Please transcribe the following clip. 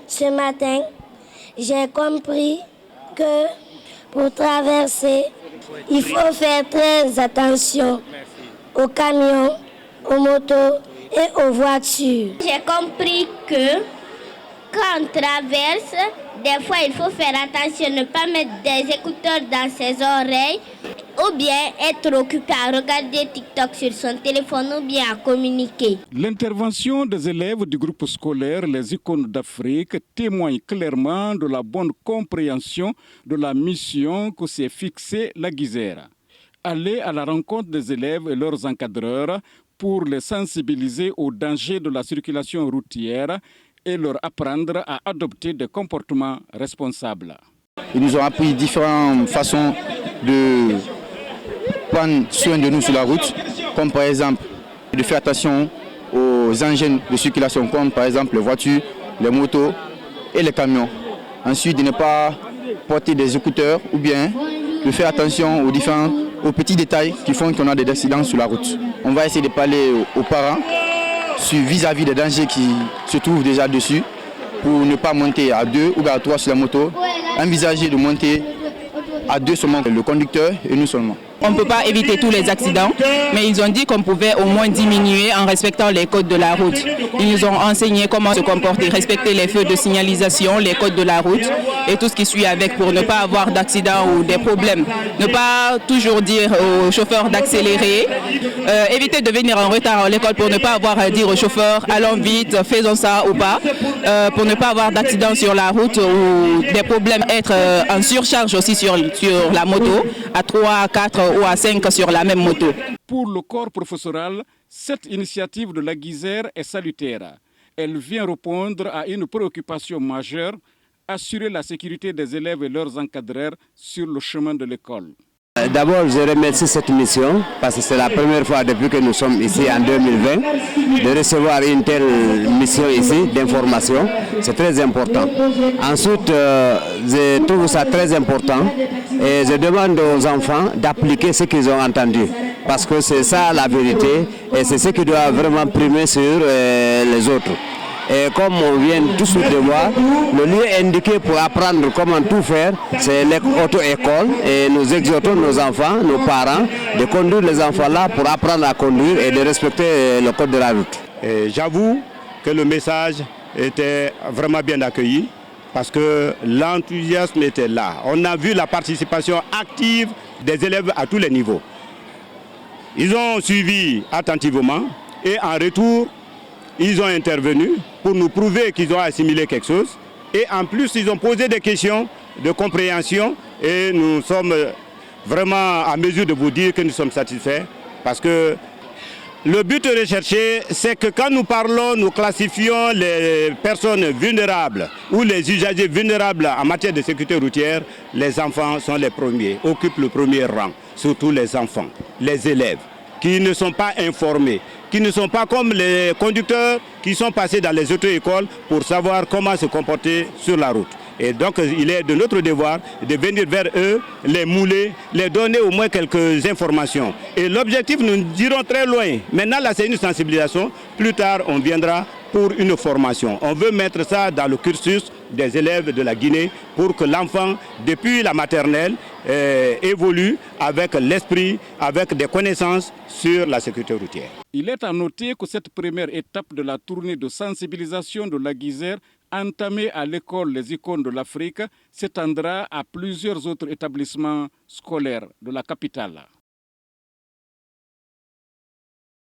Ce matin, j'ai compris que pour traverser, il faut faire très attention aux camions, aux motos et aux voitures. J'ai compris que quand on traverse, des fois il faut faire attention, ne pas mettre des écouteurs dans ses oreilles ou bien être occupé à regarder TikTok sur son téléphone ou bien à communiquer. L'intervention des élèves du groupe scolaire Les Icônes d'Afrique témoigne clairement de la bonne compréhension de la mission que s'est fixée la Guisère. Aller à la rencontre des élèves et leurs encadreurs pour les sensibiliser aux dangers de la circulation routière et leur apprendre à adopter des comportements responsables. Ils nous ont appris différentes façons de prendre soin de nous sur la route, comme par exemple de faire attention aux engins de circulation, comme par exemple les voitures, les motos et les camions. Ensuite, de ne pas porter des écouteurs ou bien de faire attention aux petits détails qui font qu'on a des accidents sur la route. On va essayer de parler aux parents vis-à-vis des dangers qui se trouvent déjà dessus pour ne pas monter à 2 ou à 3 sur la moto. Envisager de monter à 2 seulement, le conducteur et nous seulement. On ne peut pas éviter tous les accidents, mais ils ont dit qu'on pouvait au moins diminuer en respectant les codes de la route. Ils nous ont enseigné comment se comporter, respecter les feux de signalisation, les codes de la route et tout ce qui suit avec pour ne pas avoir d'accidents ou des problèmes. Ne pas toujours dire aux chauffeurs d'accélérer, éviter de venir en retard à l'école pour ne pas avoir à dire aux chauffeurs allons vite, faisons ça ou pas, pour ne pas avoir d'accidents sur la route ou des problèmes, être en surcharge aussi sur la moto à 3, 4 ou à 5 sur la même moto. Pour le corps professoral, cette initiative de la Guisère est salutaire. Elle vient répondre à une préoccupation majeure, assurer la sécurité des élèves et leurs encadreurs sur le chemin de l'école. D'abord, je remercie cette mission parce que c'est la première fois depuis que nous sommes ici en 2020 de recevoir une telle mission ici d'information. C'est très important. Ensuite, je trouve ça très important et je demande aux enfants d'appliquer ce qu'ils ont entendu parce que c'est ça la vérité et c'est ce qui doit vraiment primer sur les autres. Et comme on vient tout de suite de voir, le lieu indiqué pour apprendre comment tout faire, c'est l'auto-école. Et nous exhortons nos enfants, nos parents, de conduire les enfants là pour apprendre à conduire et de respecter le code de la route. J'avoue que le message était vraiment bien accueilli parce que l'enthousiasme était là. On a vu la participation active des élèves à tous les niveaux. Ils ont suivi attentivement et en retour, ils ont intervenu pour nous prouver qu'ils ont assimilé quelque chose. Et en plus, ils ont posé des questions de compréhension. Et nous sommes vraiment à mesure de vous dire que nous sommes satisfaits. Parce que le but recherché, c'est que quand nous parlons, nous classifions les personnes vulnérables ou les usagers vulnérables en matière de sécurité routière. Les enfants sont les premiers, occupent le premier rang. Surtout les enfants, les élèves, qui ne sont pas informés, qui ne sont pas comme les conducteurs qui sont passés dans les auto-écoles pour savoir comment se comporter sur la route. Et donc il est de notre devoir de venir vers eux, les mouler, les donner au moins quelques informations. Et l'objectif, nous dirons très loin. Maintenant là c'est une sensibilisation, plus tard on viendra pour une formation. On veut mettre ça dans le cursus des élèves de la Guinée pour que l'enfant, depuis la maternelle, évolue avec l'esprit, avec des connaissances sur la sécurité routière. Il est à noter que cette première étape de la tournée de sensibilisation de la Guisère, entamée à l'école Les Icônes de l'Afrique, s'étendra à plusieurs autres établissements scolaires de la capitale.